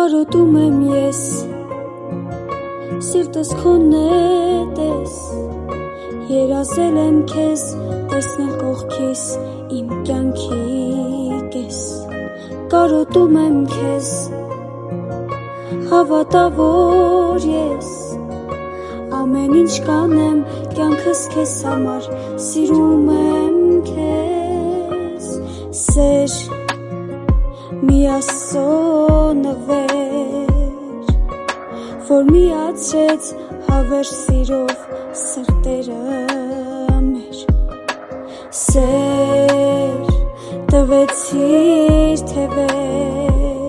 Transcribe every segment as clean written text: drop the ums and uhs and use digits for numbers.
Կարոտում եմ ես, սիրտս քոնն է տես, երազել եմ քեզ, տեսնել կողքիս իմ կյանքի կես, կարոտում եմ քեզ, հավատա որ ես, ամեն ինչ կանեմ կյանքս քեզ համար, սիրում եմ քեզ, սեր միասո նվեր, որ միացրեց հավերժ սիրով սրտերը մեր, սեր տվեցիր թևեր,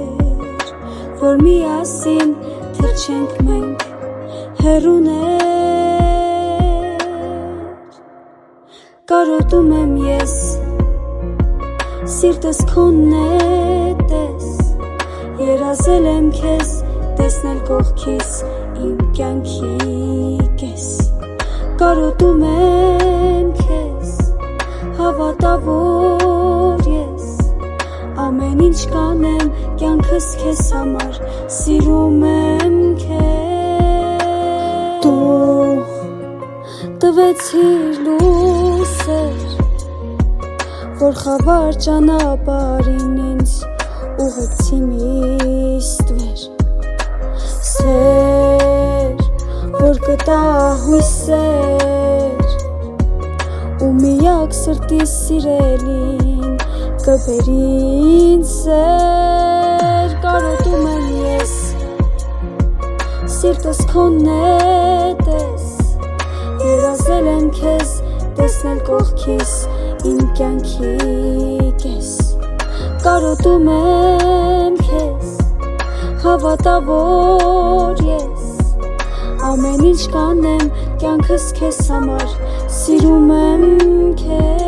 որ միասին թրջենք մենք հեռուներ, կարոտում եմ ես, սիրտս քոնն է տես, երազել եմ քեզ, տեսնել կողքիս իմ կյանքի կես, կարոտում եմ քեզ, հավատա որ ես, ամեն ինչ կանեմ կյանքս քեզ համար, սիրում եմ քեզ, դու տվեցիր լույսեր, որ խավար ճանապարհին ինձ ուղեկցի միստվեր, սեր, որ կտա հույսեր, ու միակ սրտի սիրելին կբերի ինձ սեր, կարոտում եմ ես, սիրտս քոնն է տես, երազել եմ քեզ, տեսնել կողքիս իմ կյանքի կես, կարոտում եմ քեզ, հավատա որ ես, ամեն ինչ կանեմ կյանքս քեզ համար, սիրում եմ քեզ,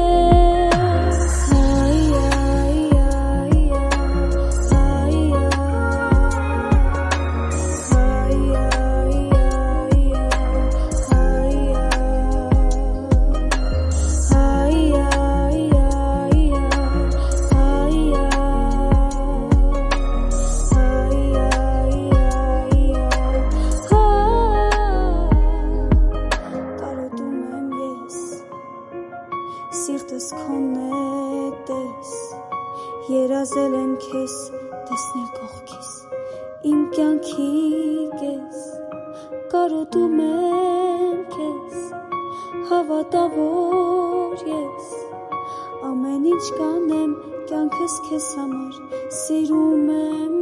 սիրտս քոնն է տես, երազել եմ քեզ, տեսնել կողքիս իմ կյանքի կես, կարոտում եմ քեզ, հավատա որ ես, ամեն ինչ կանեմ կյանքս քեզ համար, սիրում եմ